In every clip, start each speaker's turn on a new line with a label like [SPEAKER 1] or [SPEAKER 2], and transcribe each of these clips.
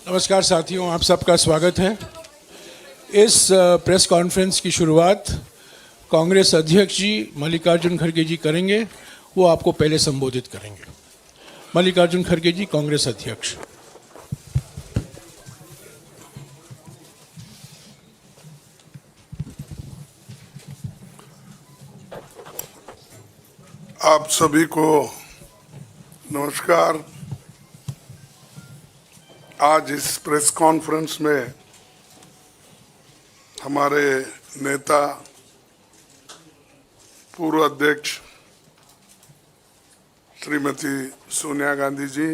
[SPEAKER 1] नमस्कार साथियों, आप सबका स्वागत है। इस प्रेस कॉन्फ्रेंस की शुरुआत कांग्रेस अध्यक्ष जी मल्लिकार्जुन खड़गे जी करेंगे। वो आपको पहले संबोधित करेंगे। मल्लिकार्जुन खड़गे जी, कांग्रेस अध्यक्ष।
[SPEAKER 2] आप सभी को नमस्कार। आज इस प्रेस कॉन्फ्रेंस में हमारे नेता पूर्व अध्यक्ष श्रीमती सोनिया गांधी जी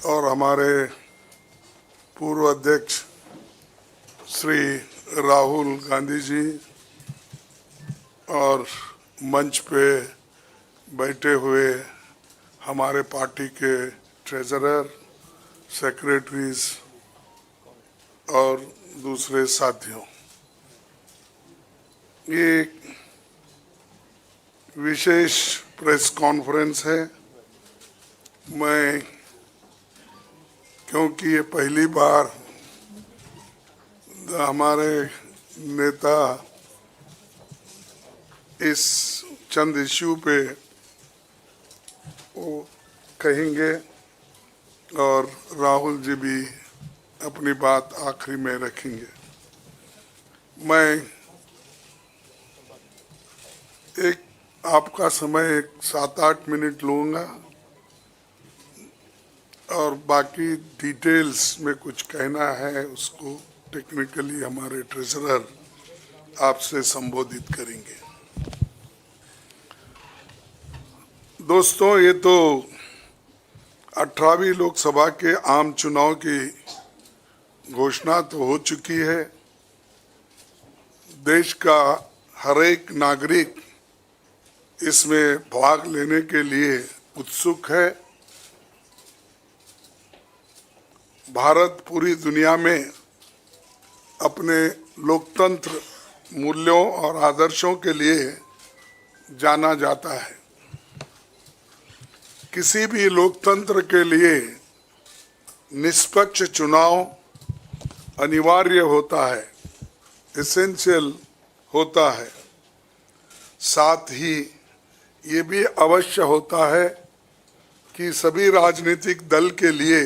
[SPEAKER 2] और हमारे पूर्व अध्यक्ष श्री राहुल गांधी जी और मंच पे बैठे हुए हमारे पार्टी के ट्रेजरर, सेक्रेटरीज और दूसरे साथियों, ये विशेष प्रेस कॉन्फ्रेंस है। मैं क्योंकि ये पहली बार हमारे नेता इस चंद इश्यू पे वो कहेंगे और राहुल जी भी अपनी बात आखिरी में रखेंगे। मैं एक आपका समय 7-8 मिनट लूँगा और बाकी डिटेल्स में कुछ कहना है उसको टेक्निकली हमारे ट्रेजरर आपसे संबोधित करेंगे। दोस्तों, ये तो 18वीं लोकसभा के आम चुनाव की घोषणा तो हो चुकी है। देश का हर एक नागरिक इसमें भाग लेने के लिए उत्सुक है। भारत पूरी दुनिया में अपने लोकतंत्र मूल्यों और आदर्शों के लिए जाना जाता है। किसी भी लोकतंत्र के लिए निष्पक्ष चुनाव अनिवार्य होता है, एसेंशियल होता है। साथ ही ये भी अवश्य होता है कि सभी राजनीतिक दल के लिए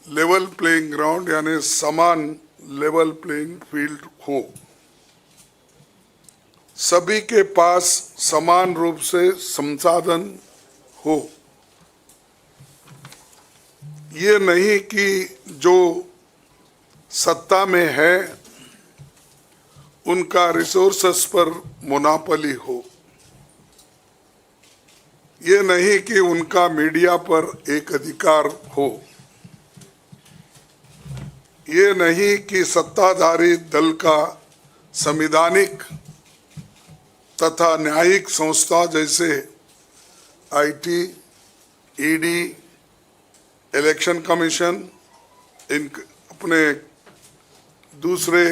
[SPEAKER 2] लेवल प्लेइंग ग्राउंड यानी समान लेवल प्लेइंग फील्ड हो, सभी के पास समान रूप से संसाधन हो। ये नहीं कि जो सत्ता में है उनका रिसोर्सेस पर मोनोपोली हो। ये नहीं कि उनका मीडिया पर एक अधिकार हो। ये नहीं कि सत्ताधारी दल का संवैधानिक तथा न्यायिक संस्था जैसे आईटी, ईडी, इलेक्शन कमीशन, इन अपने दूसरे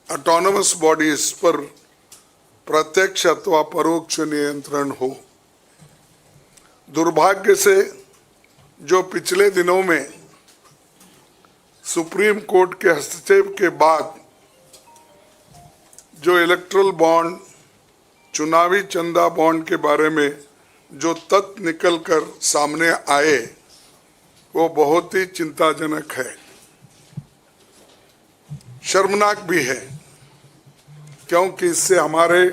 [SPEAKER 2] ऑटोनमस बॉडीज पर प्रत्यक्ष अथवा परोक्ष नियंत्रण हो। दुर्भाग्य से जो पिछले दिनों में सुप्रीम कोर्ट के हस्तक्षेप के बाद जो इलेक्टोरल बॉन्ड, चुनावी चंदा बॉन्ड के बारे में जो तथ्य निकलकर सामने आए वो बहुत ही चिंताजनक है, शर्मनाक भी है, क्योंकि इससे हमारे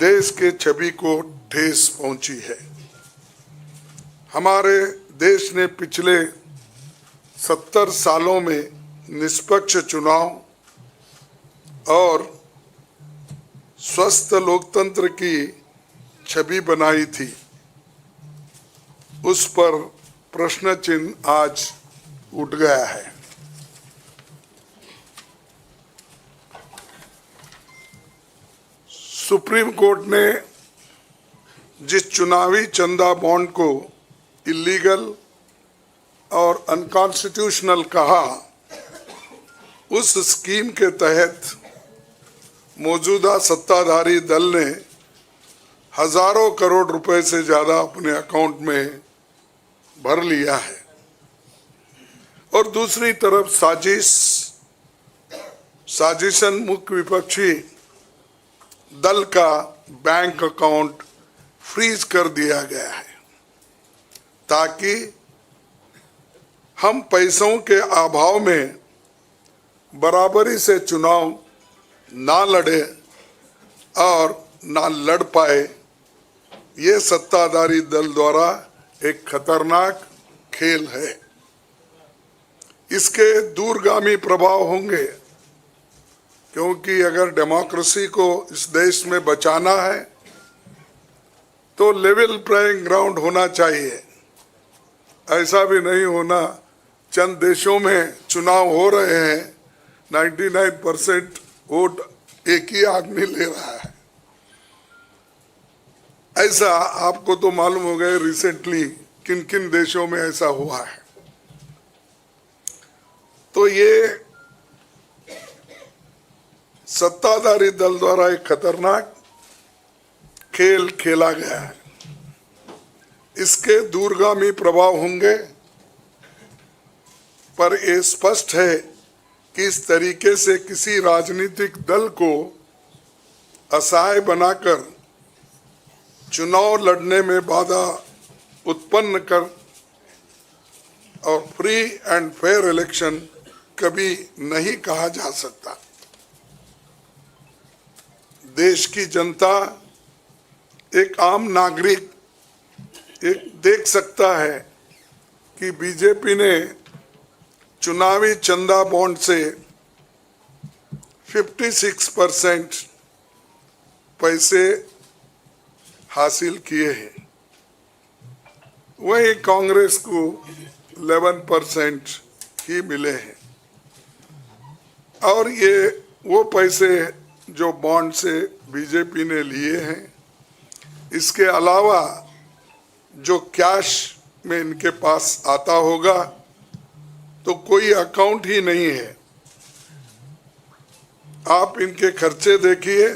[SPEAKER 2] देश के छवि को ठेस पहुंची है। हमारे देश ने पिछले 70 सालों में निष्पक्ष चुनाव और स्वस्थ लोकतंत्र की छवि बनाई थी। उस पर प्रश्न चिन्ह आज उठ गया है। सुप्रीम कोर्ट ने जिस चुनावी चंदा बॉन्ड को इलीगल और अनकॉन्स्टिट्यूशनल कहा, उस स्कीम के तहत मौजूदा सत्ताधारी दल ने हजारों करोड़ रुपए से ज्यादा अपने अकाउंट में भर लिया है। और दूसरी तरफ साजिशन मुख्य विपक्षी दल का बैंक अकाउंट फ्रीज कर दिया गया है ताकि हम पैसों के अभाव में बराबरी से चुनाव ना लड़े और ना लड़ पाए। ये सत्ताधारी दल द्वारा एक खतरनाक खेल है। इसके दूरगामी प्रभाव होंगे, क्योंकि अगर डेमोक्रेसी को इस देश में बचाना है तो लेवल प्लेइंग ग्राउंड होना चाहिए। ऐसा भी नहीं होना चंद देशों में चुनाव हो रहे हैं, 99% वोट एक ही आदमी ले रहा है। ऐसा आपको तो मालूम हो गया रिसेंटली किन किन देशों में ऐसा हुआ है। तो ये सत्ताधारी दल द्वारा एक खतरनाक खेल खेला गया है। इसके दूरगामी प्रभाव होंगे, पर यह स्पष्ट है कि इस तरीके से किसी राजनीतिक दल को असहाय बनाकर चुनाव लड़ने में बाधा उत्पन्न कर और फ्री एंड फेयर इलेक्शन कभी नहीं कहा जा सकता। देश की जनता, एक आम नागरिक एक देख सकता है कि बीजेपी ने चुनावी चंदा बॉन्ड से 56% पैसे हासिल किए हैं, वहीं कांग्रेस को 11% ही मिले हैं। और ये वो पैसे जो बॉन्ड से बीजेपी ने लिए हैं, इसके अलावा जो कैश में इनके पास आता होगा तो कोई अकाउंट ही नहीं है। आप इनके खर्चे देखिए,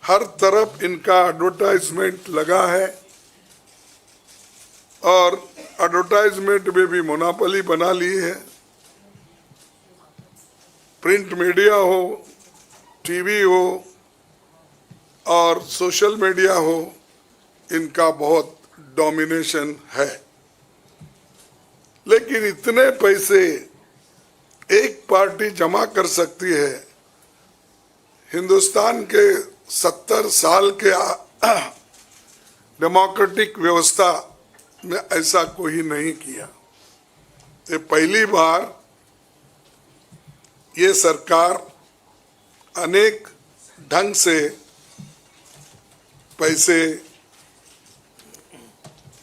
[SPEAKER 2] हर तरफ इनका एडवर्टाइजमेंट लगा है और एडवर्टाइजमेंट में भी मोनोपोली बना ली है। प्रिंट मीडिया हो, टीवी हो और सोशल मीडिया हो, इनका बहुत डोमिनेशन है। लेकिन इतने पैसे एक पार्टी जमा कर सकती है, हिंदुस्तान के 70 साल के डेमोक्रेटिक व्यवस्था में ऐसा कोई नहीं किया। ये पहली बार ये सरकार अनेक ढंग से पैसे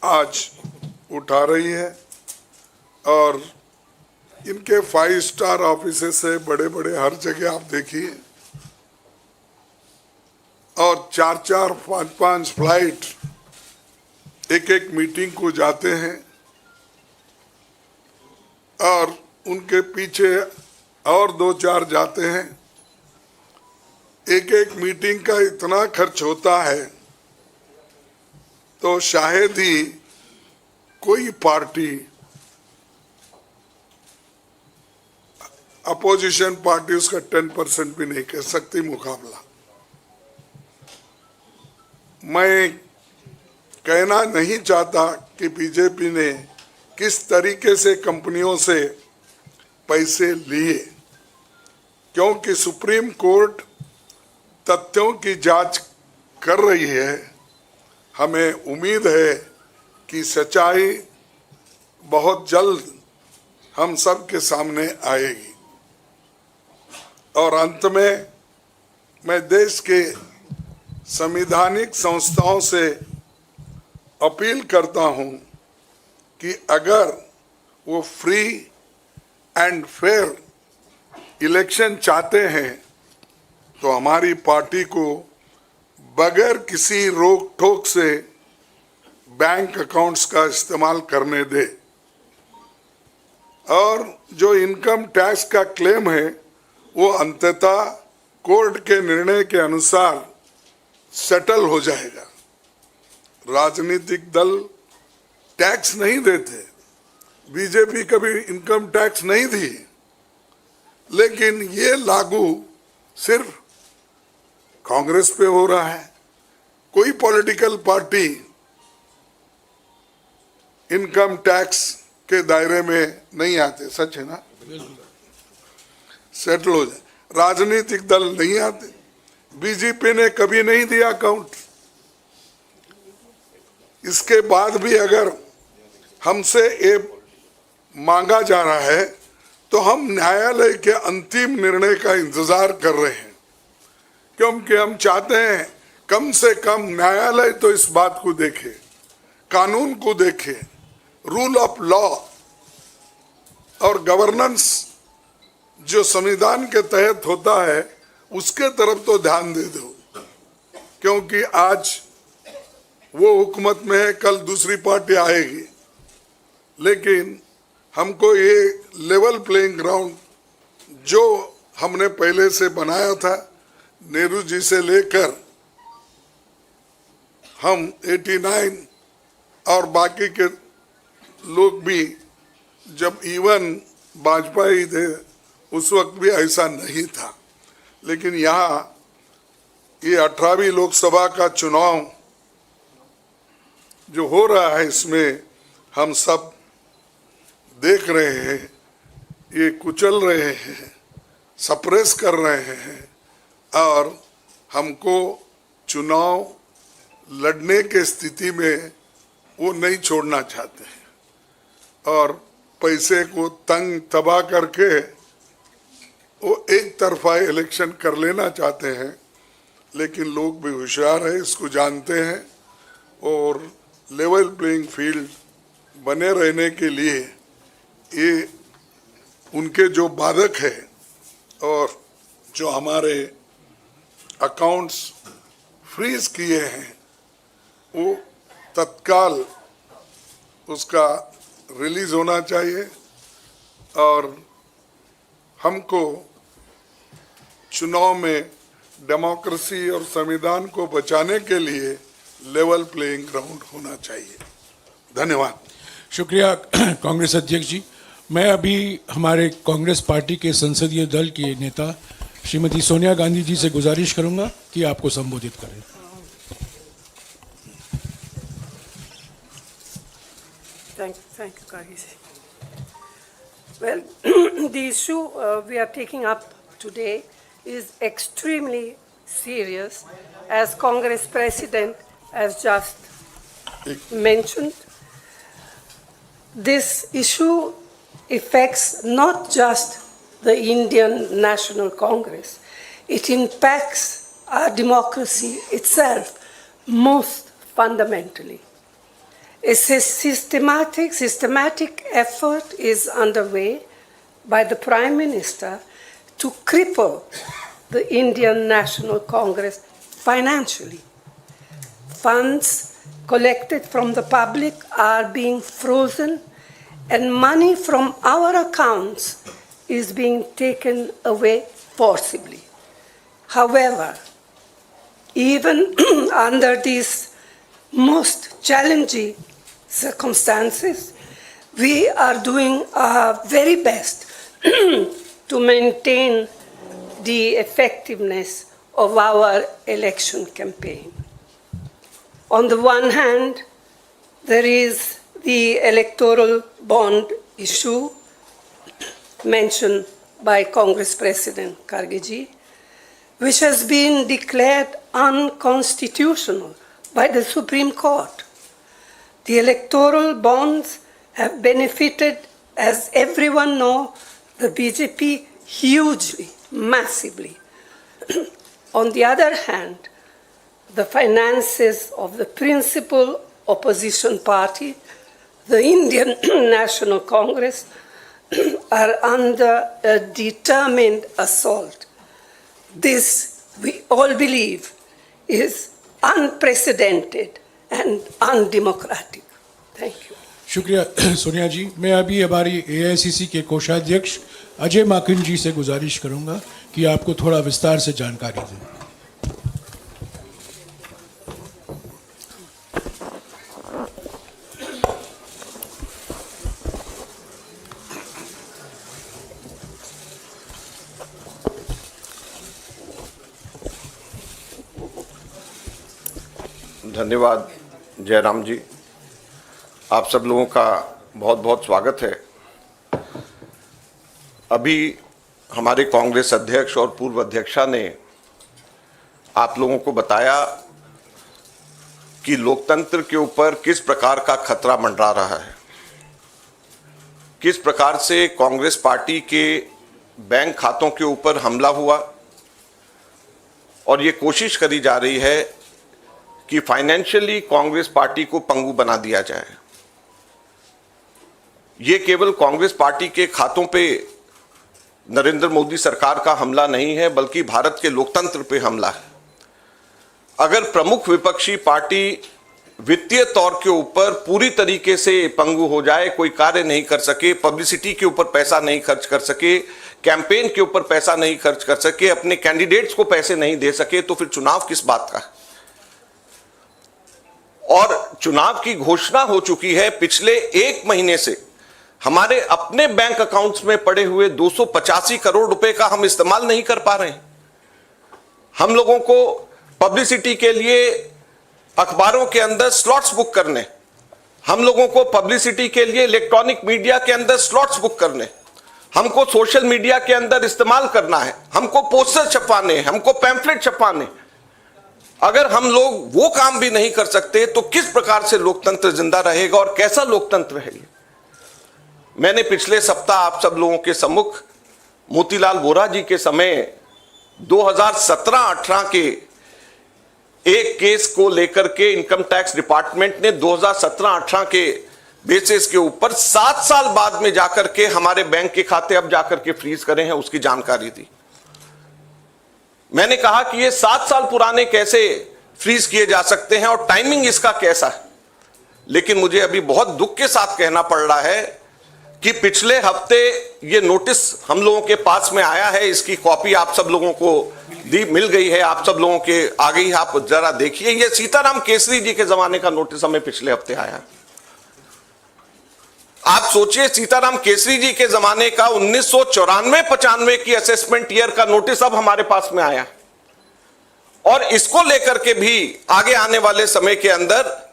[SPEAKER 2] आज उठा रही है और इनके 5 स्टार ऑफिसेस से बड़े बड़े हर जगह आप देखिए, और 4-4, 5-5 फ्लाइट एक मीटिंग को जाते हैं और उनके पीछे और 2-4 जाते हैं। एक मीटिंग का इतना खर्च होता है तो शायद ही कोई पार्टी, अपोजिशन पार्टी उसका 10% भी नहीं कर सकती मुकाबला। मैं कहना नहीं चाहता कि बीजेपी ने किस तरीके से कंपनियों से पैसे लिए, क्योंकि सुप्रीम कोर्ट तथ्यों की जांच कर रही है। हमें उम्मीद है कि सच्चाई बहुत जल्द हम सब के सामने आएगी। और अंत में मैं देश के संवैधानिक संस्थाओं से अपील करता हूं कि अगर वो फ्री एंड फेयर इलेक्शन चाहते हैं तो हमारी पार्टी को बगैर किसी रोक टोक से बैंक अकाउंट्स का इस्तेमाल करने दे, और जो इनकम टैक्स का क्लेम है वो अंततः कोर्ट के निर्णय के अनुसार सेटल हो जाएगा। राजनीतिक दल टैक्स नहीं देते, बीजेपी कभी इनकम टैक्स नहीं दी, लेकिन ये लागू सिर्फ कांग्रेस पे हो रहा है। कोई पॉलिटिकल पार्टी इनकम टैक्स के दायरे में नहीं आते। सच है ना? सेटल हो जाए। राजनीतिक दल नहीं आते। बीजेपी ने कभी नहीं दिया अकाउंट। इसके बाद भी अगर हमसे ये मांगा जा रहा है तो हम न्यायालय के अंतिम निर्णय का इंतजार कर रहे हैं, क्योंकि हम चाहते हैं कम से कम न्यायालय तो इस बात को देखे, कानून को देखे, रूल ऑफ लॉ और गवर्नेंस जो संविधान के तहत होता है उसके तरफ तो ध्यान दे दो, क्योंकि आज वो हुकूमत में है, कल दूसरी पार्टी आएगी। लेकिन हमको ये लेवल प्लेइंग ग्राउंड जो हमने पहले से बनाया था, नेहरू जी से लेकर हम 89 और बाकी के लोग भी, जब इवन वाजपेयी थे उस वक्त भी ऐसा नहीं था। लेकिन यहाँ ये 18वीं लोकसभा का चुनाव जो हो रहा है, इसमें हम सब देख रहे हैं, ये कुचल रहे हैं, सप्रेस कर रहे हैं और हमको चुनाव लड़ने के स्थिति में वो नहीं छोड़ना चाहते हैं और पैसे को तंग तबाह करके वो एक तरफा इलेक्शन कर लेना चाहते हैं। लेकिन लोग भी होशियार है, इसको जानते हैं और लेवल प्लेइंग फील्ड बने रहने के लिए ये उनके जो बाधक है और जो हमारे अकाउंट्स फ्रीज किए हैं वो तत्काल उसका रिलीज होना चाहिए और हमको चुनाव में डेमोक्रेसी और संविधान को बचाने के लिए लेवल प्लेइंग ग्राउंड होना चाहिए। धन्यवाद।
[SPEAKER 1] शुक्रिया कांग्रेस अध्यक्ष जी। मैं अभी हमारे कांग्रेस पार्टी के संसदीय दल के नेता श्रीमती सोनिया गांधी जी से गुजारिश करूंगा कि आपको संबोधित करें।
[SPEAKER 3] Thank you, Kagisi. Well, the issue we are taking up today is extremely serious, as Congress President has just mentioned. This issue affects not just the Indian National Congress, it impacts our democracy itself most fundamentally. A systematic effort is underway by the Prime Minister to cripple the Indian National Congress financially. Funds collected from the public are being frozen and money from our accounts is being taken away forcibly. However, even under these most challenging circumstances, we are doing our very best to maintain the effectiveness of our election campaign. On the one hand, there is the electoral bond issue mentioned by Congress President Kharge, which has been declared unconstitutional by the Supreme Court. The electoral bonds have benefited, as everyone knows, the BJP hugely, massively. On the other hand, the finances of the principal opposition party, the Indian National Congress, are under a determined assault. This, we all believe, is unprecedented and undemocratic. Thank you.
[SPEAKER 1] शुक्रिया सोनिया जी। मैं अभी हमारी AICC के कोषाध्यक्ष अजय माकिन जी से गुजारिश करूंगा कि आपको थोड़ा विस्तार से जानकारी दें।
[SPEAKER 4] धन्यवाद जयराम जी, आप सब लोगों का बहुत बहुत स्वागत है। अभी हमारे कांग्रेस अध्यक्ष और पूर्व अध्यक्षा ने आप लोगों को बताया कि लोकतंत्र के ऊपर किस प्रकार का खतरा मंडरा रहा है, किस प्रकार से कांग्रेस पार्टी के बैंक खातों के ऊपर हमला हुआ और ये कोशिश करी जा रही है कि फाइनेंशियली कांग्रेस पार्टी को पंगु बना दिया जाए। ये केवल कांग्रेस पार्टी के खातों पे नरेंद्र मोदी सरकार का हमला नहीं है, बल्कि भारत के लोकतंत्र पे हमला है। अगर प्रमुख विपक्षी पार्टी वित्तीय तौर के ऊपर पूरी तरीके से पंगु हो जाए, कोई कार्य नहीं कर सके, पब्लिसिटी के ऊपर पैसा नहीं खर्च कर सके, कैंपेन के ऊपर पैसा नहीं खर्च कर सके, अपने कैंडिडेट्स को पैसे नहीं दे सके, तो फिर चुनाव किस बात का? और चुनाव की घोषणा हो चुकी है। पिछले एक महीने से हमारे अपने बैंक अकाउंट्स में पड़े हुए 285 करोड़ रुपए का हम इस्तेमाल नहीं कर पा रहे हैं। हम लोगों को पब्लिसिटी के लिए अखबारों के अंदर स्लॉट्स बुक करने, हम लोगों को पब्लिसिटी के लिए इलेक्ट्रॉनिक मीडिया के अंदर स्लॉट्स बुक करने, हमको सोशल मीडिया के अंदर इस्तेमाल करना है, हमको पोस्टर छपवाने, हमको पैम्फलेट छपवाने। अगर हम लोग वो काम भी नहीं कर सकते तो किस प्रकार से लोकतंत्र जिंदा रहेगा और कैसा लोकतंत्र है ये? मैंने पिछले सप्ताह आप सब लोगों के सम्मुख मोतीलाल वोरा जी के समय 2017-18 के एक केस को लेकर के इनकम टैक्स डिपार्टमेंट ने 2017-18 के बेसिस के ऊपर 7 साल बाद में जाकर के हमारे बैंक के खाते अब जाकर के फ्रीज करे हैं, उसकी जानकारी दी। मैंने कहा कि ये 7 साल पुराने कैसे फ्रीज किए जा सकते हैं और टाइमिंग इसका कैसा है। लेकिन मुझे अभी बहुत दुख के साथ कहना पड़ रहा है कि पिछले हफ्ते ये नोटिस हम लोगों के पास में आया है, इसकी कॉपी आप सब लोगों को मिल गई है, आप सब लोगों के आ गई है, आप जरा देखिए। ये सीताराम केसरी जी के जमाने का नोटिस हमें पिछले हफ्ते आया है। आप सोचिए, सीताराम केसरी जी के जमाने का 1994-95 की असेसमेंट ईयर का नोटिस अब हमारे पास में आया, और इसको लेकर के भी आगे आने वाले समय के अंदर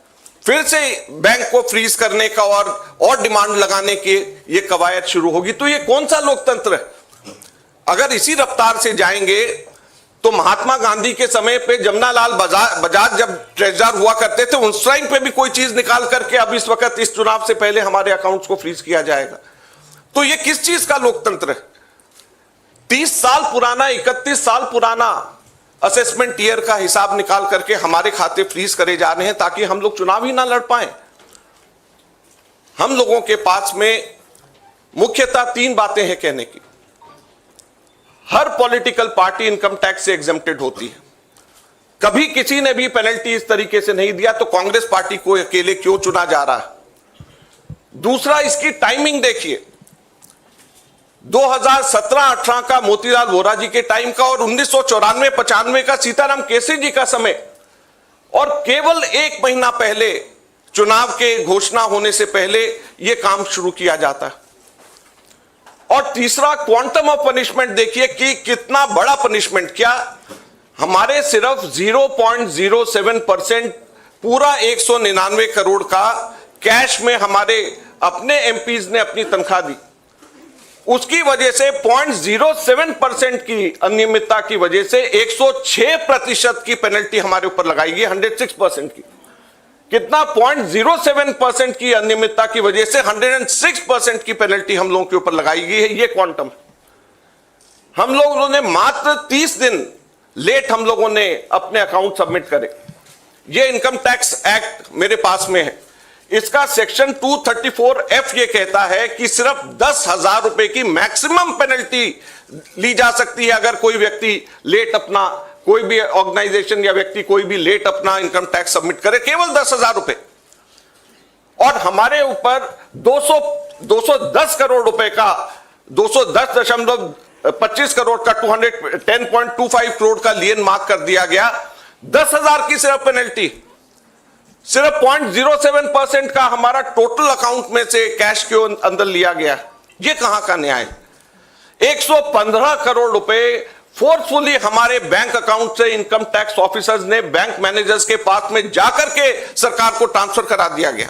[SPEAKER 4] फिर से बैंक को फ्रीज करने का और डिमांड लगाने की ये कवायद शुरू होगी। तो ये कौन सा लोकतंत्र है? अगर इसी रफ्तार से जाएंगे तो महात्मा गांधी के समय पे जमनालाल बजाज जब ट्रेजरर हुआ करते थे, उस टाइम पे भी कोई चीज निकाल करके अब इस वक्त इस चुनाव से पहले हमारे अकाउंट्स को फ्रीज किया जाएगा। तो ये किस चीज का लोकतंत्र है? 30 साल पुराना, 31 साल पुराना असेसमेंट ईयर का हिसाब निकाल करके हमारे खाते फ्रीज करे जा रहे हैं ताकि हम लोग चुनाव ही ना लड़ पाए। हम लोगों के पास में मुख्यतः 3 बातें हैं कहने की। हर पॉलिटिकल पार्टी इनकम टैक्स से एग्जेम्प्टेड होती है, कभी किसी ने भी पेनल्टी इस तरीके से नहीं दिया, तो कांग्रेस पार्टी को अकेले क्यों चुना जा रहा है? दूसरा, इसकी टाइमिंग देखिए, 2017-18 का मोतीलाल वोरा जी के टाइम का और 1994-95 का सीताराम केसरी जी का समय, और केवल 1 महीना पहले चुनाव के घोषणा होने से पहले यह काम शुरू किया जाता है। और तीसरा, क्वांटम ऑफ पनिशमेंट देखिए कि कितना बड़ा पनिशमेंट। क्या हमारे सिर्फ 0.07% पूरा 199 करोड़ का कैश में हमारे अपने एमपीज ने अपनी तनख्वाह दी, उसकी वजह से 0.07% की अनियमितता की वजह से 106% की पेनल्टी हमारे ऊपर लगाई गई, 106% की। कितना? 0.07% की अनियमितता की वजह से 106% की पेनल्टी हम लोगों के ऊपर लगाई गई है। ये क्वांटम। हम लोगों ने मात्र 30 दिन लेट हम लोगों ने अपने अकाउंट सबमिट करे। ये इनकम टैक्स एक्ट मेरे पास में है, इसका सेक्शन 234F ये कहता है कि सिर्फ 10,000 रुपए की मैक्सिमम पेनल्टी ली जा सकती है अगर कोई व्यक्ति लेट अपना, कोई भी ऑर्गेनाइजेशन या व्यक्ति कोई भी लेट अपना इनकम टैक्स सबमिट करे, केवल 10,000 रुपए। और हमारे ऊपर 210 करोड़ रुपए का, 210.25 करोड़ का 210.25 करोड़ का लियन मार्क कर दिया गया। 10,000 की सिर्फ पेनल्टी, सिर्फ 0.07% का हमारा टोटल अकाउंट में से कैश के अंदर लिया गया। ये कहां का न्याय? 115 करोड़ रुपए फोर्सफुली हमारे बैंक अकाउंट से इनकम टैक्स ऑफिसर्स ने बैंक मैनेजर्स के पास में जाकर के सरकार को ट्रांसफर करा दिया गया।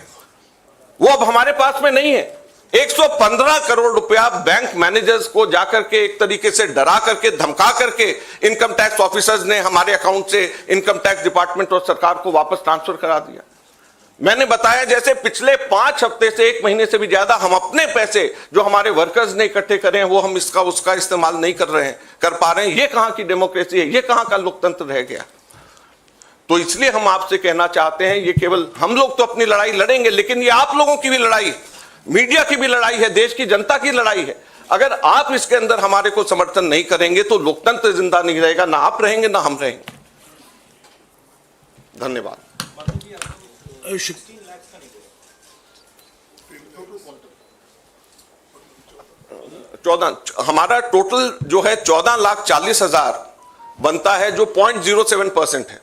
[SPEAKER 4] वो अब हमारे पास में नहीं है। 115 करोड़ रुपया बैंक मैनेजर्स को जाकर के एक तरीके से डरा करके धमका करके इनकम टैक्स ऑफिसर्स ने हमारे अकाउंट से इनकम टैक्स डिपार्टमेंट और सरकार को वापस ट्रांसफर करा दिया। मैंने बताया जैसे पिछले 5 हफ्ते से 1 महीने से भी ज्यादा हम अपने पैसे जो हमारे वर्कर्स ने इकट्ठे करे हैं वो हम इसका उसका इस्तेमाल नहीं कर पा रहे हैं। ये कहां की डेमोक्रेसी है, ये कहां का लोकतंत्र रह गया। तो इसलिए हम आपसे कहना चाहते हैं, ये केवल हम लोग तो अपनी लड़ाई लड़ेंगे, लेकिन ये आप लोगों की भी लड़ाई, मीडिया की भी लड़ाई है, देश की जनता की लड़ाई है। अगर आप इसके अंदर हमारे को समर्थन नहीं करेंगे तो लोकतंत्र जिंदा नहीं रहेगा, ना आप रहेंगे ना हम रहेंगे। धन्यवाद। 14 हमारा टोटल जो है 14,40,000 बनता है, जो 0.07% है।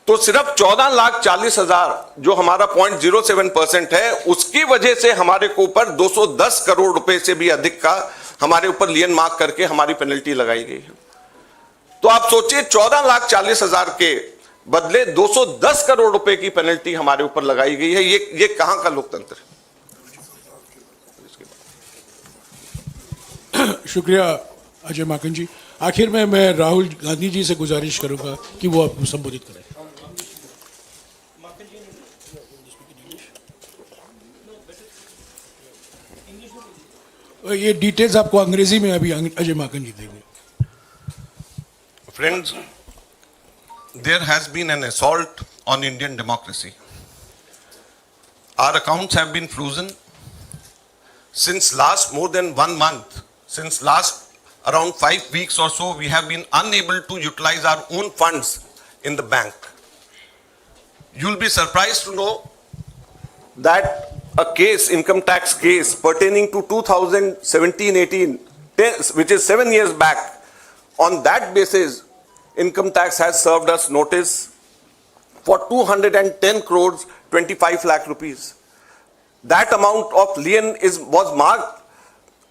[SPEAKER 4] तो सिर्फ 14,40,000 जो हमारा 0.07% है, उसकी वजह से हमारे को ऊपर 210 करोड़ रुपए से भी अधिक का हमारे ऊपर लियन मार्क करके हमारी पेनल्टी लगाई गई है। तो आप सोचिए 14,40,000 के बदले 210 करोड़ रुपए की पेनल्टी हमारे ऊपर लगाई गई है। ये कहां का लोकतंत्र है?
[SPEAKER 1] शुक्रिया अजय माकन जी। आखिर में मैं राहुल गांधी जी से गुजारिश करूंगा कि वो आपको संबोधित करें। ये डिटेल्स आपको अंग्रेजी में अभी अजय माकन जी देंगे।
[SPEAKER 4] Friends, there has been an assault on Indian democracy. Our accounts have been frozen since last more than 1 month. Since last around 5 weeks or so, we have been unable to utilize our own funds in the bank. You'll be surprised to know that a case, income tax case pertaining to 2017-18, which is 7 years back, on that basis, income tax has served us notice for 210 crores 25 lakh rupees. That amount of lien was marked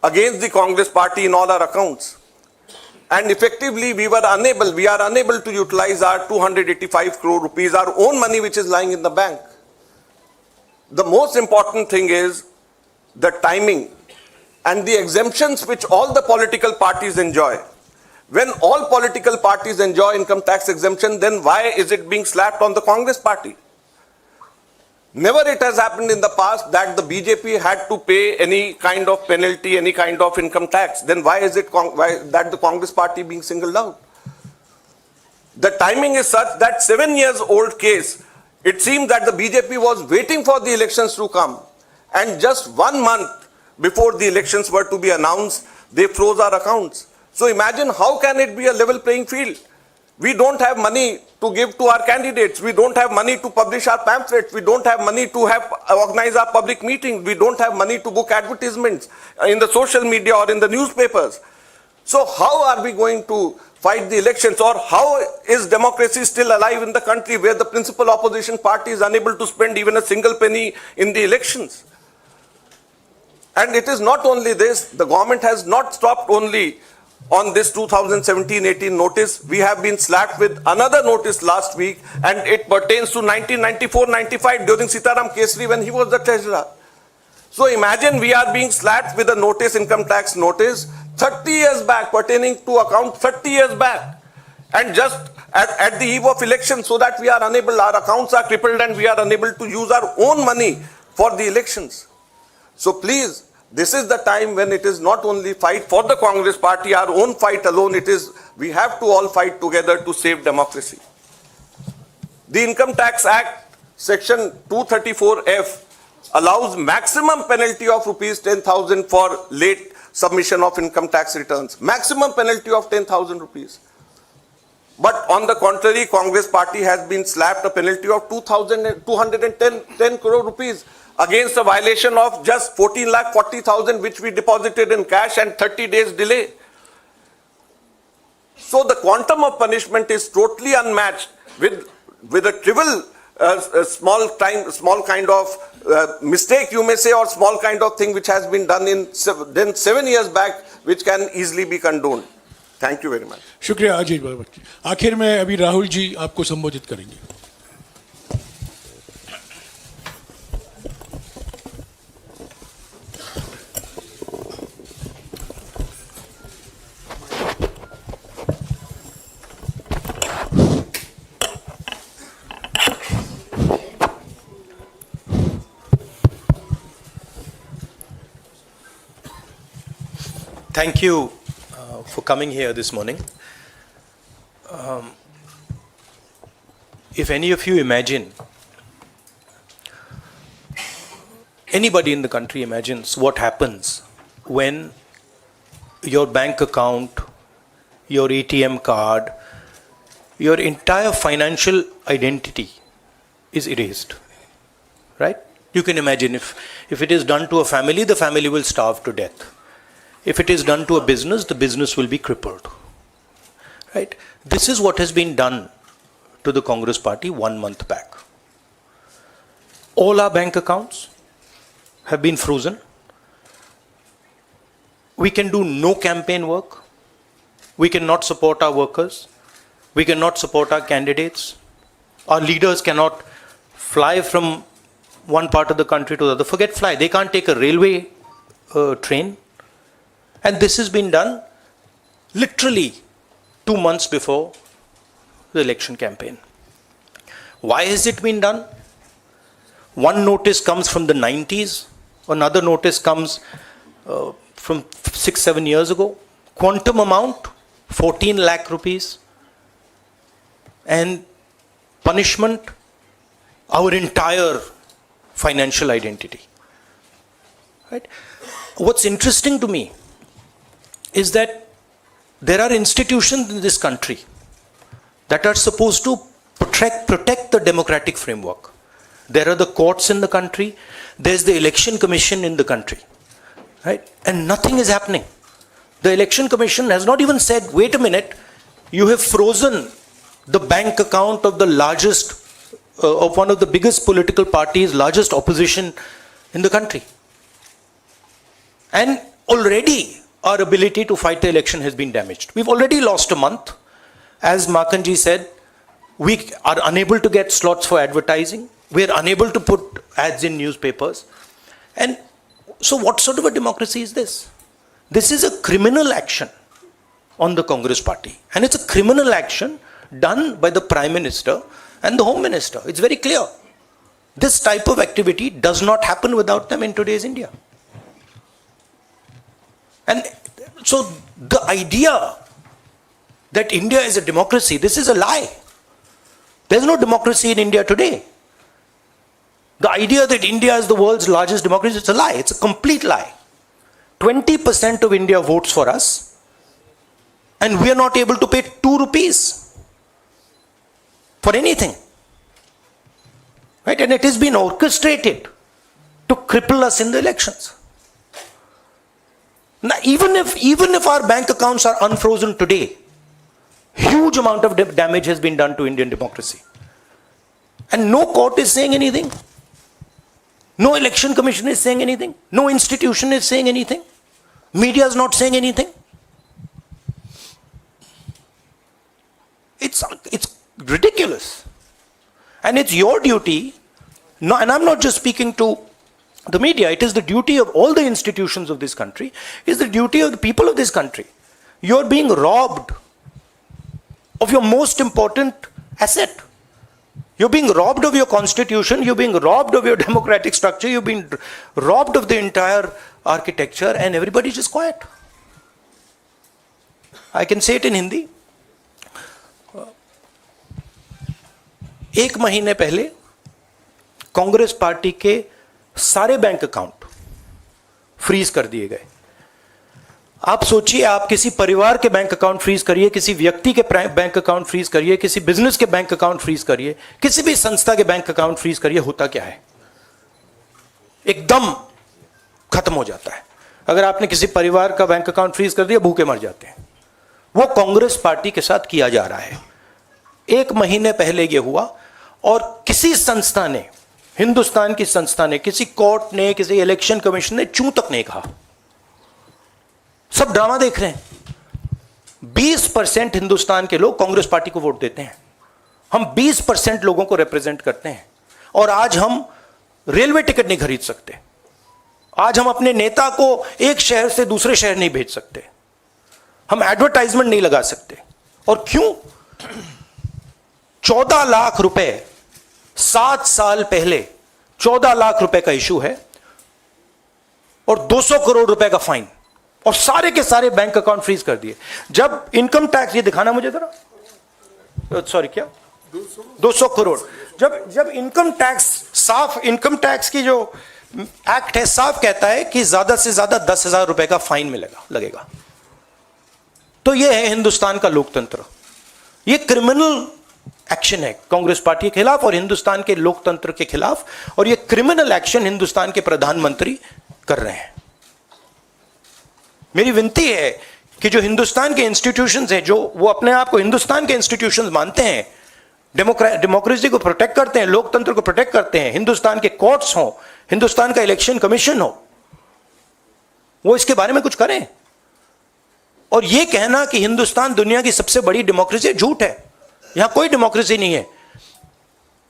[SPEAKER 4] against the Congress party in all our accounts. And effectively we are unable to utilize our 285 crore rupees, our own money which is lying in the bank. The most important thing is the timing and the exemptions which all the political parties enjoy. When all political parties enjoy income tax exemption, then why is it being slapped on the Congress party? Never it has happened in the past that the BJP had to pay any kind of penalty, any kind of income tax. Then why is it that the Congress party being singled out? The timing is such that 7 years old case, it seems that the BJP was waiting for the elections to come, and just 1 month before the elections were to be announced, they froze our accounts. So imagine how can it be a level playing field? We don't have money to give to our candidates. We don't have money to publish our pamphlets. We don't have money to organize our public meetings. We don't have money to book advertisements in the social media or in the newspapers. So how are we going to fight the elections, or how is democracy still alive in the country where the principal opposition party is unable to spend even a single penny in the elections? And it is not only this, the government has not stopped only on this 2017-18 notice. We have been slapped with another notice last week, and it pertains to 1994-95 during Sitaram Kesri when he was the treasurer. So imagine we are being slapped with a notice, income tax notice, 30 years back, pertaining to account 30 years back, and just at the eve of election, so that we are unable, our accounts are crippled and we are unable to use our own money for the elections. So please, this is the time when it is not only fight for the Congress party, our own fight alone, it is, we have to all fight together to save democracy. The Income Tax Act, section 234F, allows maximum penalty of rupees 10,000 for late submission of income tax returns. Maximum penalty of 10,000 rupees. But on the contrary, Congress party has been slapped a penalty of 210 crore rupees against a violation of just 14,40,000 which we deposited in cash and 30 days delay. So the quantum of punishment is totally unmatched with a trivial small kind of mistake, you may say, or small kind of thing which has been done 7 years back, which can easily be condoned. Thank you very much.
[SPEAKER 1] शुक्रिया अजीत बाबा। आखिर में अभी राहुल जी आपको संबोधित करेंगे।
[SPEAKER 5] Thank you for coming here this morning. If any of you imagine, anybody in the country imagines what happens when your bank account, your ATM card, your entire financial identity is erased, right? You can imagine if it is done to a family, the family will starve to death. If it is done to a business, the business will be crippled. Right? This is what has been done to the Congress party 1 month back. All our bank accounts have been frozen. We can do no campaign work. We cannot support our workers. We cannot support our candidates. Our leaders cannot fly from one part of the country to the other. Forget fly. They can't take a railway train. And this has been done literally 2 months before the election campaign. Why has it been done? One notice comes from the 90s, another notice comes from 6-7 years ago. Quantum amount, 14 lakh rupees. And punishment, our entire financial identity. Right? What's interesting to me is that there are institutions in this country that are supposed to protect the democratic framework. There are the courts in the country, there's the election commission in the country, right? And nothing is happening. The election commission has not even said, wait a minute, you have frozen the bank account of the largest, of one of the biggest political parties, largest opposition in the country. And already our ability to fight the election has been damaged. We've already lost a month. As Makanji said, we are unable to get slots for advertising. We are unable to put ads in newspapers. And so what sort of a democracy is this? This is a criminal action on the Congress party. And it's a criminal action done by the Prime Minister and the Home Minister. It's very clear. This type of activity does not happen without them in today's India. And so the idea that India is a democracy, this is a lie. There's no democracy in India today. The idea that India is the world's largest democracy, it's a lie. It's a complete lie. 20% of India votes for us, and we are not able to pay 2 rupees for anything. Right? And it has been orchestrated to cripple us in the elections. Now, even if our bank accounts are unfrozen today, huge amount of damage has been done to Indian democracy. And no court is saying anything. No election commission is saying anything. No institution is saying anything. Media is not saying anything. It's ridiculous. And it's your duty, no, and I'm not just speaking to the media, it is the duty of all the institutions of this country, it's the duty of the people of this country. You're being robbed of your most important asset. You're being robbed of your constitution, you're being robbed of your democratic structure, you've been robbed of the entire architecture, and everybody's just quiet. I can say it in Hindi. 1 महीने पहले Congress party के सारे bank account freeze कर दिए गए. आप सोचिए, आप किसी परिवार के बैंक अकाउंट फ्रीज करिए, किसी व्यक्ति के बैंक अकाउंट फ्रीज करिए, किसी बिजनेस के बैंक अकाउंट फ्रीज करिए, किसी भी संस्था के बैंक अकाउंट फ्रीज करिए, होता क्या है? एकदम खत्म हो जाता है. अगर आपने किसी परिवार का बैंक अकाउंट फ्रीज कर दिया, भूखे मर जाते हैं. वो कांग्रेस पार्टी के साथ किया जा रहा है. 1 महीने पहले ये हुआ, और किसी संस्था ने, हिंदुस्तान की संस्था ने, किसी कोर्ट ने, किसी इलेक्शन कमीशन ने चूं तक नहीं कहा. सब ड्रामा देख रहे हैं. 20% हिंदुस्तान के लोग कांग्रेस पार्टी को वोट देते हैं। हम 20% लोगों को रिप्रेजेंट करते हैं। और आज हम रेलवे टिकट नहीं खरीद सकते। आज हम अपने नेता को एक शहर से दूसरे शहर नहीं भेज सकते। हम एडवर्टाइजमेंट नहीं लगा सकते। और क्यों? 14 लाख रुपए 7 साल पहले 14 लाख रुपए का इशू है और 200 करोड़ रुपए का फाइन, और सारे के सारे बैंक अकाउंट फ्रीज कर दिए। जब इनकम टैक्स, ये दिखाना मुझे जरा, सॉरी क्या 200 करोड़, जब इनकम टैक्स, साफ इनकम टैक्स की जो एक्ट है साफ कहता है कि ज्यादा से ज्यादा 10,000 रुपए का फाइन लगेगा। तो यह है हिंदुस्तान का लोकतंत्र। यह क्रिमिनल एक्शन है कांग्रेस पार्टी के खिलाफ और हिंदुस्तान के लोकतंत्र के खिलाफ, और यह क्रिमिनल एक्शन हिंदुस्तान के प्रधानमंत्री कर रहे हैं। मेरी विनती है कि जो हिंदुस्तान के इंस्टीट्यूशंस हैं, जो वो अपने आप को हिंदुस्तान के इंस्टीट्यूशंस मानते हैं, डेमोक्रेसी को प्रोटेक्ट करते हैं, लोकतंत्र को प्रोटेक्ट करते हैं, हिंदुस्तान के कोर्ट्स हो, हिंदुस्तान का इलेक्शन कमीशन हो, वो इसके बारे में कुछ करें। और यह कहना कि हिंदुस्तान दुनिया की सबसे बड़ी डेमोक्रेसी, झूठ है। यहां कोई डेमोक्रेसी नहीं है।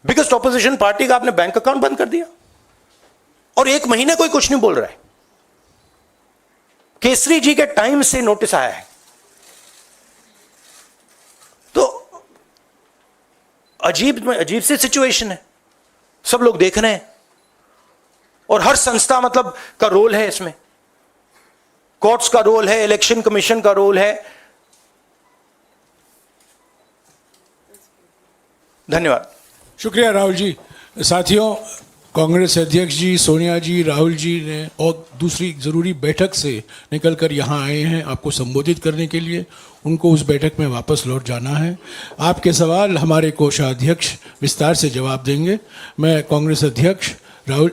[SPEAKER 5] बिगेस्ट ऑपोजिशन पार्टी का आपने बैंक अकाउंट बंद कर दिया और 1 महीने कोई कुछ नहीं बोल रहा है। केसरी जी के टाइम से नोटिस आया है। तो अजीब सी सिचुएशन है। सब लोग देख रहे हैं और हर संस्था मतलब का रोल है इसमें। कोर्ट्स का रोल है, इलेक्शन कमीशन का रोल है। धन्यवाद।
[SPEAKER 1] शुक्रिया राहुल जी। साथियों, कांग्रेस अध्यक्ष जी, सोनिया जी, राहुल जी ने और दूसरी ज़रूरी बैठक से निकलकर यहाँ आए हैं आपको संबोधित करने के लिए। उनको उस बैठक में वापस लौट जाना है। आपके सवाल हमारे कोषाध्यक्ष विस्तार से जवाब देंगे। मैं कांग्रेस अध्यक्ष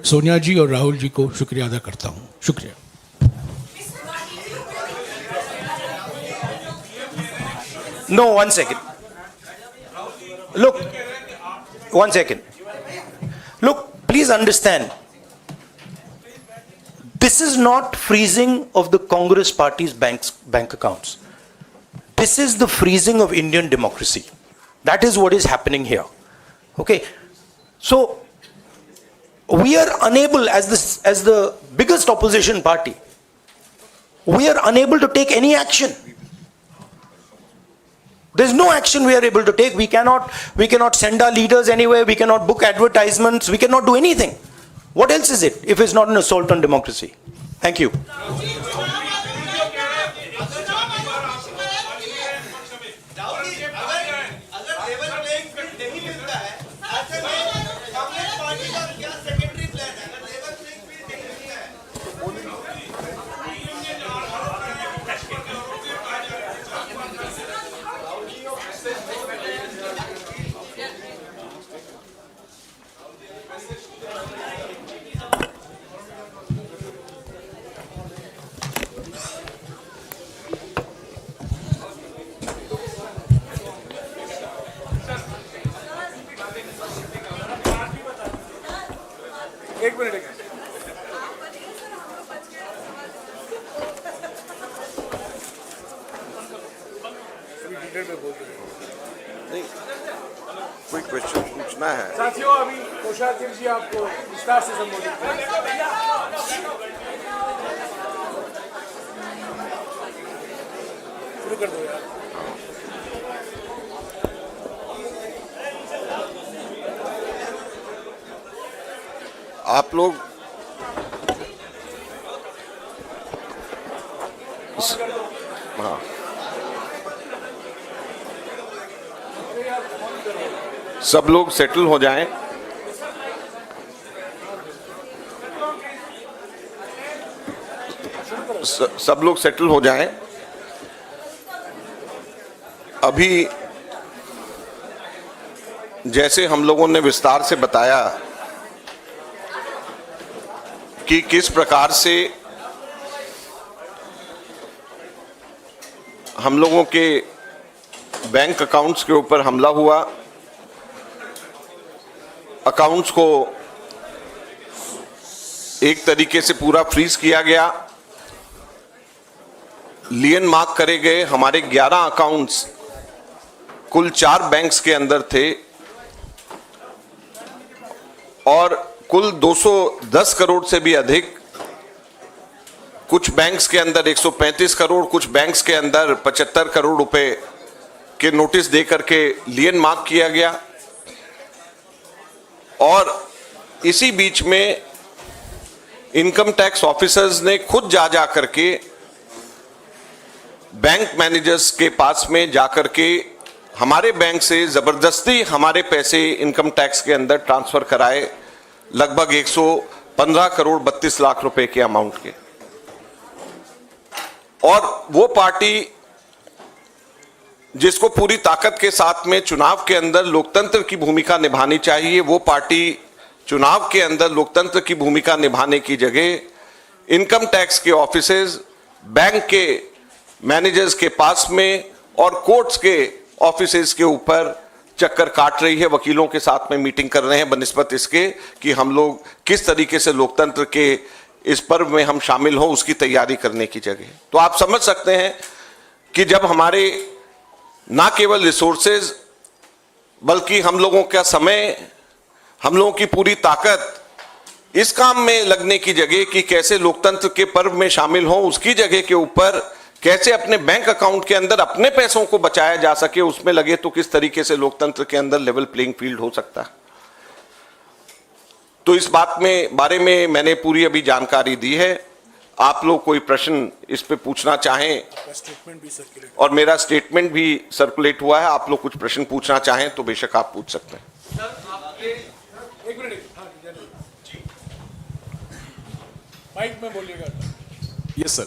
[SPEAKER 1] सोनिया जी और राहुल जी को शुक्रिया अदा करता हूँ। शुक्रिया।
[SPEAKER 5] No, 1 second. Look, 1 second. Look, please understand. This is not freezing of the Congress party's bank accounts. This is the freezing of Indian democracy. That is what is happening here. Okay? So, we are unable, as the biggest opposition party, we are unable to take any action. There's no action we are able to take. We cannot send our leaders anywhere. We cannot book advertisements. We cannot do anything. What else is it if it's not an assault on democracy? Thank you.
[SPEAKER 1] एक minute.
[SPEAKER 4] नहीं, कोई question पूछना है।
[SPEAKER 1] साथियों, अभी कोषाध्यक्ष जी आपको विस्तार से संबोधित करेंगे। शुरू कर दो यार।
[SPEAKER 4] आप लोग हाँ, सब लोग सेटल हो जाएं। सब लोग सेटल हो जाएं। अभी जैसे हम लोगों ने विस्तार से बताया कि किस प्रकार से हम लोगों के बैंक अकाउंट्स के ऊपर हमला हुआ, अकाउंट्स को एक तरीके से पूरा फ्रीज किया गया। लियन मार्क करे गए हमारे 11 अकाउंट्स कुल 4 बैंक्स के अंदर थे और कुल 210 करोड़ से भी अधिक कुछ बैंक्स के अंदर 135 करोड़, कुछ बैंक्स के अंदर 75 करोड़ रुपए के नोटिस दे करके लियन मार्क किया गया। और इसी बीच में इनकम टैक्स ऑफिसर्स ने खुद जा करके बैंक मैनेजर्स के पास में जाकर के हमारे बैंक से जबरदस्ती हमारे पैसे इनकम टैक्स के अंदर ट्रांसफर कराए, लगभग 115 करोड़ 32 लाख रुपए के अमाउंट के। और वो पार्टी जिसको पूरी ताकत के साथ में चुनाव के अंदर लोकतंत्र की भूमिका निभानी चाहिए, वो पार्टी चुनाव के अंदर लोकतंत्र की भूमिका निभाने की जगह इनकम टैक्स के ऑफिसेज, बैंक के मैनेजर्स के पास में और कोर्ट्स के ऑफिसेज के ऊपर चक्कर काट रही है, वकीलों के साथ में मीटिंग कर रहे हैं बनिस्बत इसके कि हम लोग किस तरीके से लोकतंत्र के इस पर्व में हम शामिल हो उसकी तैयारी करने की जगह। तो आप समझ सकते हैं कि जब हमारे ना केवल रिसोर्सेज बल्कि हम लोगों का समय, हम लोगों की पूरी ताकत इस काम में लगने की जगह कि कैसे लोकतंत्र के पर्व में शामिल हो, उसकी जगह के ऊपर कैसे अपने बैंक अकाउंट के अंदर अपने पैसों को बचाया जा सके उसमें लगे, तो किस तरीके से लोकतंत्र के अंदर लेवल प्लेइंग फील्ड हो सकता है। तो इस बारे में मैंने पूरी अभी जानकारी दी है। आप लोग कोई प्रश्न इस पे पूछना चाहें, और मेरा स्टेटमेंट भी सर्कुलेट हुआ है, आप लोग कुछ प्रश्न पूछना चाहें तो बेशक आप पूछ सकते हैं।
[SPEAKER 1] माइक में बोलिएगा।
[SPEAKER 6] Yes sir.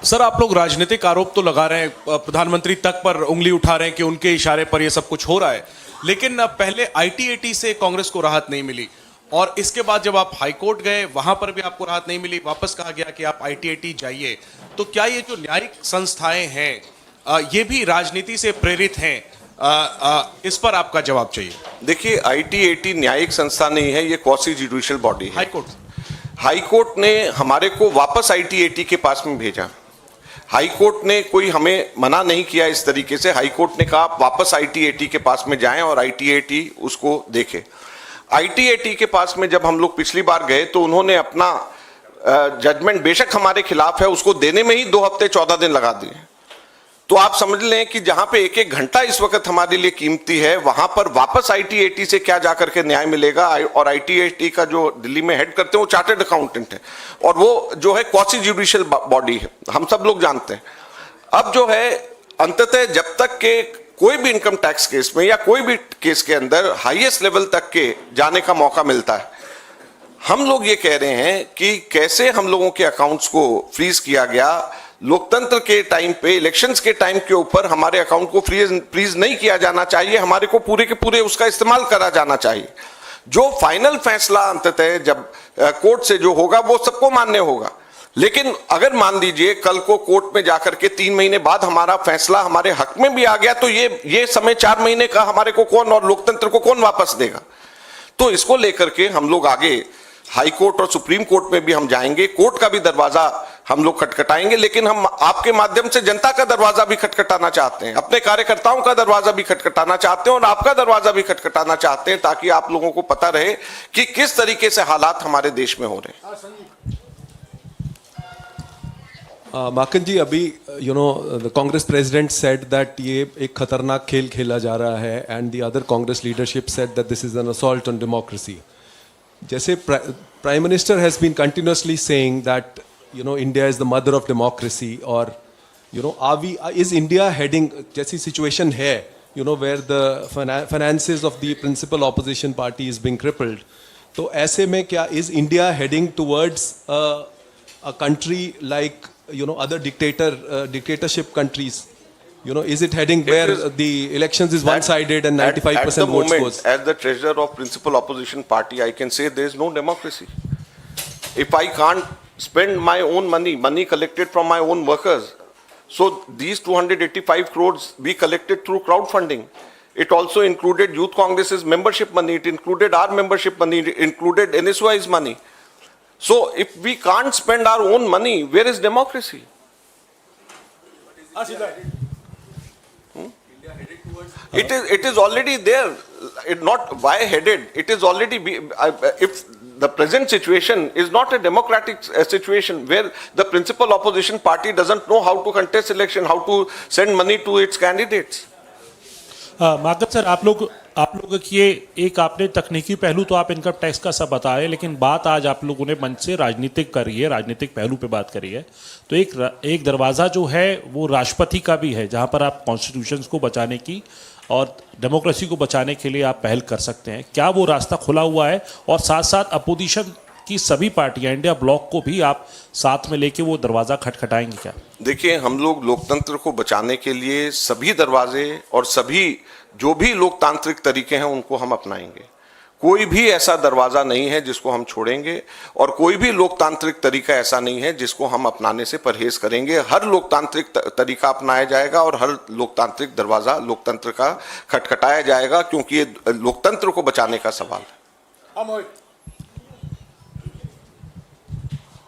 [SPEAKER 6] सर, आप लोग राजनीतिक आरोप तो लगा रहे हैं, प्रधानमंत्री तक पर उंगली उठा रहे हैं कि उनके इशारे पर यह सब कुछ हो रहा है, लेकिन पहले IT-AT से कांग्रेस को राहत नहीं मिली और इसके बाद जब आप हाईकोर्ट गए वहां पर भी आपको राहत नहीं मिली, वापस कहा गया कि आप IT-AT जाइए। तो क्या ये जो न्यायिक संस्थाएं हैं ये भी राजनीति से प्रेरित हैं? इस पर आपका जवाब चाहिए।
[SPEAKER 4] देखिए, IT-AT न्यायिक संस्था नहीं है, ये क्वासी जुडिशियल बॉडी है। हाईकोर्ट ने हमारे को वापस IT-AT के पास में भेजा। हाईकोर्ट ने कोई हमें मना नहीं किया इस तरीके से। हाईकोर्ट ने कहा आप वापस IT-AT के पास में जाएं और IT-AT उसको देखे। IT-AT के पास में जब हम लोग पिछली बार गए तो उन्होंने अपना जजमेंट बेशक हमारे खिलाफ है उसको देने में ही 2 हफ्ते 14 दिन लगा दिए। तो आप समझ लें कि जहां पे 1-1 घंटा इस वक्त हमारे लिए कीमती है, वहां पर वापस IT-AT से क्या जाकर के न्याय मिलेगा। और IT-AT का जो दिल्ली में हेड करते हैं वो चार्टर्ड अकाउंटेंट है और वो जो है क्वासी जुडिशियल बॉडी है, हम सब लोग जानते हैं। अब जो है अंततः जब तक के कोई भी इनकम टैक्स केस में या कोई भी केस के अंदर हाईएस्ट लेवल तक के जाने का मौका मिलता है, हम लोग ये कह रहे हैं कि कैसे हम लोगों के अकाउंट्स को फ्रीज किया गया। लोकतंत्र के टाइम पे, इलेक्शंस के टाइम के ऊपर हमारे अकाउंट को फ्रीज नहीं किया जाना चाहिए, हमारे को पूरे के पूरे उसका इस्तेमाल करा जाना चाहिए। जो फाइनल फैसला अंततः जब कोर्ट से जो होगा वो सबको मान्य होगा। लेकिन अगर मान लीजिए कल को कोर्ट में जाकर के 3 महीने बाद हमारा फैसला हमारे हक में भी आ गया, तो ये समय 4 महीने का हमारे को कौन और लोकतंत्र को कौन वापस देगा। तो इसको लेकर के हम लोग आगे हाई कोर्ट और सुप्रीम कोर्ट में भी हम जाएंगे, कोर्ट का भी दरवाजा हम लोग खटखटाएंगे, लेकिन हम आपके माध्यम से जनता का दरवाजा भी खटखटाना चाहते हैं, अपने कार्यकर्ताओं का दरवाजा भी खटखटाना चाहते हैं और आपका दरवाजा भी खटखटाना चाहते हैं, ताकि आप लोगों को पता रहे कि किस तरीके से हालात हमारे देश में हो रहे हैं।
[SPEAKER 7] माकन जी, अभी the Congress president said that ये एक खतरनाक खेल खेला जा रहा है and the other Congress leadership said that this is an assault on democracy. जैसे prime minister has been continuously saying that India is the mother of democracy, और इज इंडिया हेडिंग, जैसी सिचुएशन है where the finances of the principal opposition party is being crippled, तो ऐसे में क्या is India heading towards a country like other dictatorship countries? Is it heading where the elections is one-sided and 95% votes goes?
[SPEAKER 4] As the treasurer of principal opposition party, I can say there is no democracy. If I can't spend my own money collected from my own workers, so these 285 crores we collected through crowdfunding. It also included Youth Congress's membership money, it included our membership money, it included NSY's money. So if we can't spend our own money, where is democracy? It is already there. Not why headed. It is already if the present situation is not a democratic situation where the principal opposition party doesn't know how to contest election, how to send money to its candidates.
[SPEAKER 8] Madhav sir, आप लोग की ये एक आपने तकनीकी पहलू तो आप इनकम टैक्स का सब बताए, लेकिन बात आज आप लोगों ने मंच से राजनीतिक करी है, राजनीतिक पहलू पे बात करी है। तो एक दरवाज़ा जो है वो राष्ट्रपति का भी है, जहां पर आप कॉन्स्टिट्यूशन को बचाने की और डेमोक्रेसी को बचाने के लिए आप पहल कर सकते हैं। क्या वो रास्ता खुला हुआ है? और साथ साथ अपोजिशन की सभी पार्टियां, इंडिया ब्लॉक को भी आप साथ में लेके वो दरवाज़ा खटखटाएंगे क्या?
[SPEAKER 4] देखिए, हम लोग लोकतंत्र को बचाने के लिए सभी दरवाजे और सभी जो भी लोकतांत्रिक तरीके हैं उनको हम अपनाएंगे। कोई भी ऐसा दरवाजा नहीं है जिसको हम छोड़ेंगे और कोई भी लोकतांत्रिक तरीका ऐसा नहीं है जिसको हम अपनाने से परहेज करेंगे। हर लोकतांत्रिक तरीका अपनाया जाएगा और हर लोकतांत्रिक दरवाजा लोकतंत्र का खटखटाया जाएगा, क्योंकि ये लोकतंत्र को बचाने का सवाल है।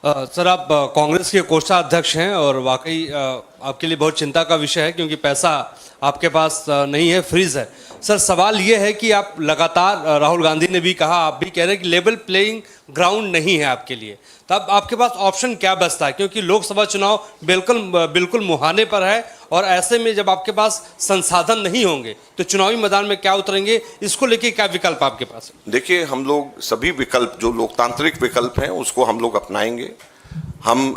[SPEAKER 9] सर, आप कांग्रेस के कोषाध्यक्ष हैं और वाकई आपके लिए बहुत चिंता का विषय है, क्योंकि पैसा आपके पास नहीं है, फ्रीज है। सर, सवाल ये है कि आप लगातार, राहुल गांधी ने भी कहा, आप भी कह रहे हैं कि लेवल प्लेइंग ग्राउंड नहीं है आपके लिए। तब आपके पास ऑप्शन क्या बचता है? क्योंकि लोकसभा चुनाव बिल्कुल मुहाने पर है और ऐसे में जब आपके पास संसाधन नहीं होंगे तो चुनावी मैदान में क्या उतरेंगे? इसको लेके क्या विकल्प आपके पास है?
[SPEAKER 4] देखिए, हम लोग सभी विकल्प जो लोकतांत्रिक विकल्प हैं उसको हम लोग अपनाएंगे। हम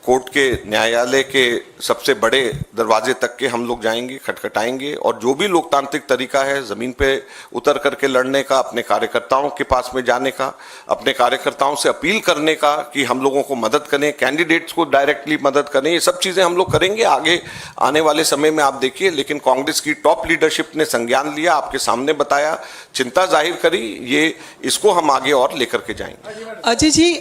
[SPEAKER 4] कोर्ट के, न्यायालय के सबसे बड़े दरवाजे तक के हम लोग जाएंगे, खटखटाएंगे और जो भी लोकतांत्रिक तरीका है जमीन पे उतर करके लड़ने का, अपने कार्यकर्ताओं के पास में जाने का, अपने कार्यकर्ताओं से अपील करने का कि हम लोगों को मदद करें, कैंडिडेट्स को डायरेक्टली मदद करें, ये सब चीज़ें हम लोग करेंगे आगे आने वाले समय में। आप देखिए, लेकिन कांग्रेस की टॉप लीडरशिप ने संज्ञान लिया, आपके सामने बताया, चिंता जाहिर करी, ये इसको हम आगे और लेकर के जाएंगे।
[SPEAKER 10] अजय जी,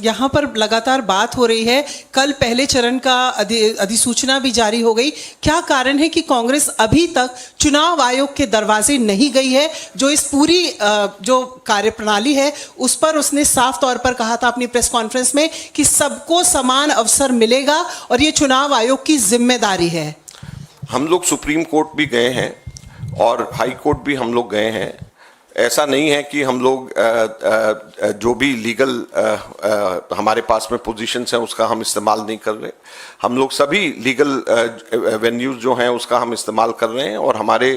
[SPEAKER 10] यहाँ पर लगातार बात हो रही है, कल पहले चरण का अधिसूचना भी जारी हो गई। क्या कारण है कि कांग्रेस अभी तक चुनाव आयोग के दरवाजे नहीं गई है? जो इस पूरी जो कार्यप्रणाली है उस पर उसने साफ तौर पर कहा था अपनी प्रेस कॉन्फ्रेंस में कि सबको समान अवसर मिलेगा और ये चुनाव आयोग की जिम्मेदारी है।
[SPEAKER 4] हम लोग सुप्रीम कोर्ट भी गए हैं और हाई कोर्ट भी हम लोग गए हैं। ऐसा नहीं है कि हम लोग जो भी लीगल हमारे पास में पोजीशंस हैं उसका हम इस्तेमाल नहीं कर रहे। हम लोग सभी लीगल वेन्यूज जो हैं उसका हम इस्तेमाल कर रहे हैं और हमारे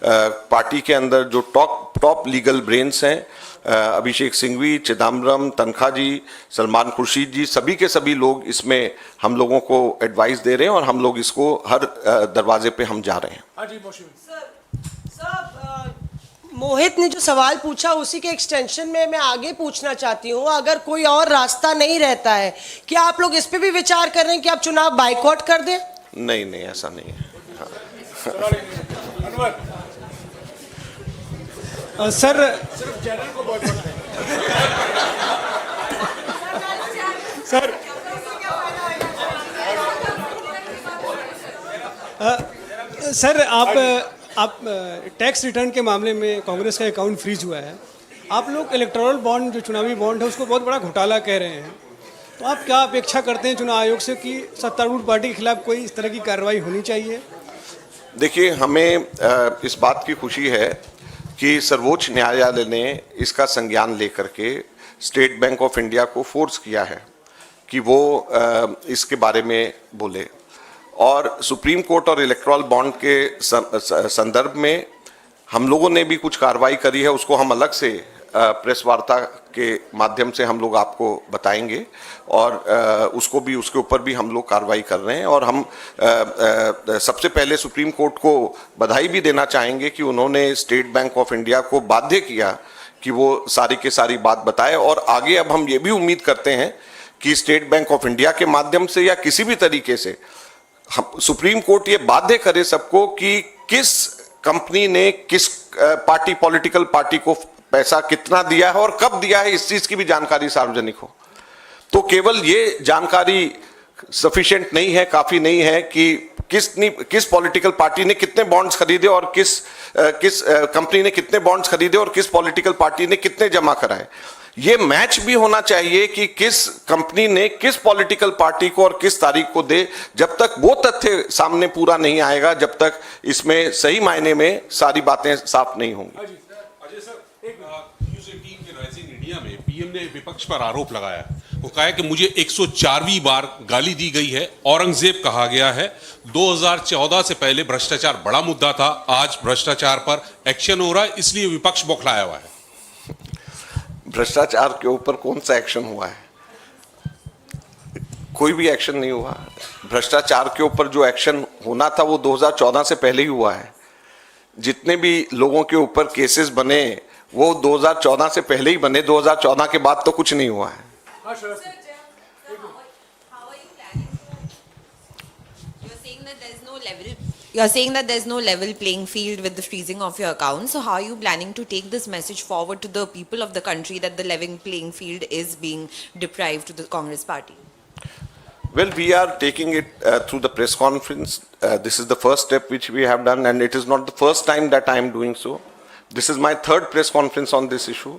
[SPEAKER 4] पार्टी के अंदर जो टॉप लीगल ब्रेन्स हैं, अभिषेक सिंघवी, चिदम्बरम, तनखा जी, सलमान खुर्शीद जी, सभी के सभी लोग इसमें हम लोगों को एडवाइस दे रहे हैं और हम लोग इसको हर दरवाजे पे हम जा रहे हैं।
[SPEAKER 11] मोहित ने जो सवाल पूछा उसी के एक्सटेंशन में मैं आगे पूछना चाहती हूँ, अगर कोई और रास्ता नहीं रहता है, क्या आप लोग इस पे भी विचार कर रहे हैं कि आप चुनाव बाइकआउट कर दें?
[SPEAKER 4] नहीं, ऐसा नहीं है।
[SPEAKER 12] सर, सर आप टैक्स रिटर्न के मामले में कांग्रेस का अकाउंट फ्रीज हुआ है। आप लोग इलेक्टोरल बॉन्ड, जो चुनावी बॉन्ड है, उसको बहुत बड़ा घोटाला कह रहे हैं। तो आप क्या अपेक्षा करते हैं चुनाव आयोग से कि सत्तारूढ़ पार्टी के खिलाफ कोई इस तरह की कार्रवाई होनी चाहिए?
[SPEAKER 4] देखिए, हमें इस बात की खुशी है कि सर्वोच्च न्यायालय ने इसका संज्ञान लेकर के स्टेट बैंक ऑफ इंडिया को फोर्स किया है कि वो इसके बारे में बोले और सुप्रीम कोर्ट और इलेक्टोरल बॉन्ड के संदर्भ में हम लोगों ने भी कुछ कार्रवाई करी है। उसको हम अलग से प्रेस वार्ता के माध्यम से हम लोग आपको बताएंगे और उसको भी, उसके ऊपर भी हम लोग कार्रवाई कर रहे हैं। और हम सबसे पहले सुप्रीम कोर्ट को बधाई भी देना चाहेंगे कि उन्होंने स्टेट बैंक ऑफ इंडिया को बाध्य किया कि वो सारी की सारी बात बताए। और आगे अब हम ये भी उम्मीद करते हैं कि स्टेट बैंक ऑफ इंडिया के माध्यम से या किसी भी तरीके से सुप्रीम कोर्ट ये बाध्य करे सबको कि किस कंपनी ने किस पार्टी, पॉलिटिकल पार्टी को पैसा कितना दिया है और कब दिया है, इस चीज की भी जानकारी सार्वजनिक हो। तो केवल ये जानकारी सफिशिएंट नहीं है, काफी नहीं है कि किस पॉलिटिकल पार्टी ने कितने बॉन्ड्स खरीदे और किस कंपनी ने कितने बॉन्ड्स खरीदे और किस पॉलिटिकल पार्टी ने कितने जमा कराए। ये मैच भी होना चाहिए कि किस कंपनी ने किस पॉलिटिकल पार्टी को और किस तारीख को दे। जब तक वो तथ्य सामने पूरा नहीं आएगा, जब तक इसमें सही मायने में सारी बातें साफ नहीं होंगी।
[SPEAKER 13] अजय सर, एक न्यूज़ 18 के राइजिंग इंडिया में पीएम ने विपक्ष पर आरोप लगाया। वो कहा है कि मुझे 104वीं बार गाली दी गई है, औरंगजेब कहा गया है। 2014 से पहले भ्रष्टाचार बड़ा मुद्दा था, आज भ्रष्टाचार पर एक्शन हो रहा है, इसलिए विपक्ष बौखलाया हुआ है।
[SPEAKER 4] भ्रष्टाचार के ऊपर कौन सा एक्शन हुआ है? कोई भी एक्शन नहीं हुआ। भ्रष्टाचार के ऊपर जो एक्शन होना था वो 2014 से पहले ही हुआ है। जितने भी लोगों के ऊपर केसेस बने वो 2014 से पहले ही बने, 2014 के बाद तो कुछ नहीं हुआ है।
[SPEAKER 14] You're saying that there's no level playing field with the freezing of your accounts. So how are you planning to take this message forward to the people of the country that the level playing field is being deprived to the Congress party?
[SPEAKER 4] Well, we are taking it through the press conference. This is the first step which we have done, and it is not the first time that I am doing so. This is my third press conference on this issue.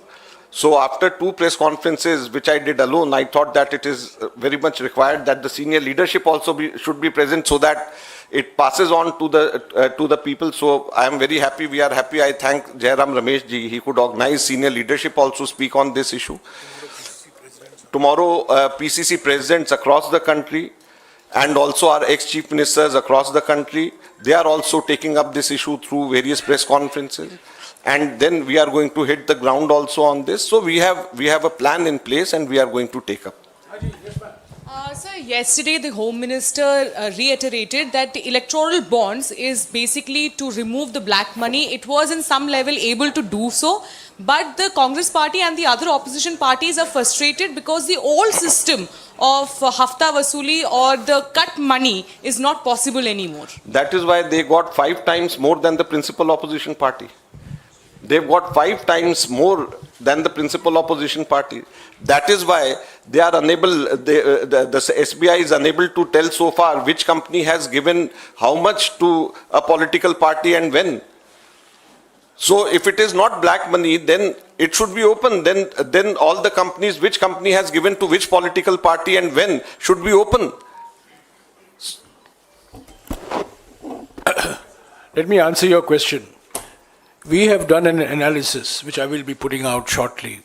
[SPEAKER 4] So after 2 press conferences which I did alone, I thought that it is very much required that the senior leadership also should be present so that it passes on to the people. So I am very happy. We are happy. I thank Jairam Ramesh ji. He could organize senior leadership also speak on this issue. Tomorrow, PCC presidents across the country and also our ex-chief ministers across the country, they are also taking up this issue through various press conferences. And then we are going to hit the ground also on this. So we have a plan in place and we are going to take up.
[SPEAKER 15] Sir, yesterday the Home Minister reiterated that the electoral bonds is basically to remove the black money. It was in some level able to do so, but the Congress party and the other opposition parties are frustrated because the old system of hafta vasuli or the cut money is not possible anymore.
[SPEAKER 4] That is why they got 5 times more than the principal opposition party. They've got 5 times more than the principal opposition party. That is why they are unable, the SBI is unable to tell so far which company has given how much to a political party and when. So if it is not black money, then it should be open. Then all the companies, which company has given to which political party and when, should be open.
[SPEAKER 1] Let me answer your question. We have done an analysis, which I will be putting out shortly.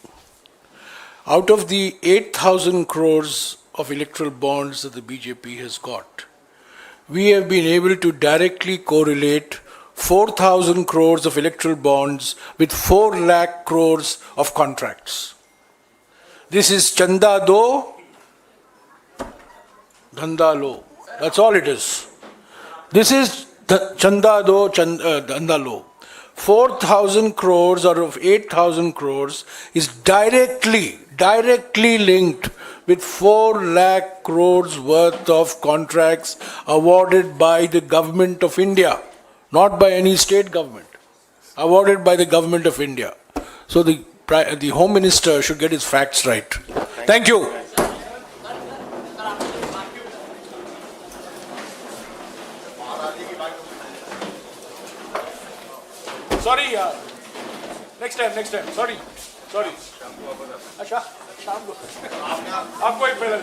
[SPEAKER 1] Out of the 8,000 crores of electoral bonds that the BJP has got, we have been able to directly correlate 4,000 crores of electoral bonds with 4 lakh crores of contracts. This is Chanda Do, Dhanda Lo. That's all it is. This is Chanda Do, Dhanda Lo. 4,000 crores out of 8,000 crores is directly linked with 4 lakh crores worth of contracts awarded by the government of India, not by any state government, awarded by the government of India. So the Home Minister should get his facts right. Thank you. Sorry, next time. Sorry. अच्छा शाम को आपको एक पहला